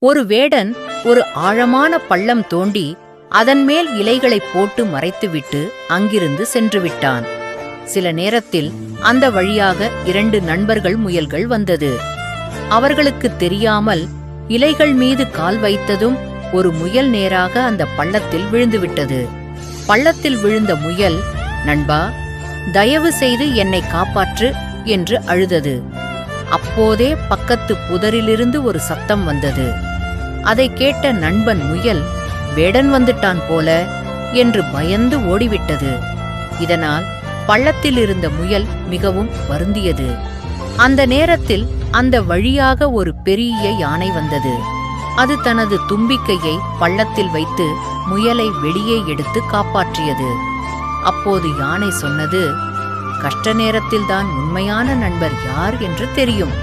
ஒரு வேடன் ஒரு ஆழமான பள்ளம் தோண்டி அதன் மேல் இலைகளைப் போட்டு மறைத்துவிட்டு அங்கிருந்து சென்று விட்டான். சில நேரத்தில் அந்த வழியாக 2 நண்பர்கள் முயல்கள் வந்தது. அவர்களுக்குத் தெரியாமல் இலைகள் மீது கால் வைத்ததும் ஒரு முயல் நேராக அந்த பள்ளத்தில் விழுந்துவிட்டது. பள்ளத்தில் விழுந்த முயல், "நண்பா, தயவு செய்து என்னை காப்பாற்று" என்று அழுதது. அப்போதே பக்கத்து புதரிலிருந்து ஒரு சத்தம் வந்தது. அதைக் கேட்ட நண்பன் முயல், வேடன் வந்துட்டான் போல என்று பயந்து ஓடிவிட்டது. இதனால் பள்ளத்தில் இருந்த முயல் மிகவும் வருந்தியது. அந்த நேரத்தில் அந்த வழியாக ஒரு பெரிய யானை வந்தது. அது தனது தும்பிக்கையை பள்ளத்தில் வைத்து முயலை வெளியே எடுத்து காப்பாற்றியது. அப்போது யானை சொன்னது, "கஷ்ட நேரத்தில்தான் உண்மையான நண்பர் யார் என்று தெரியும்."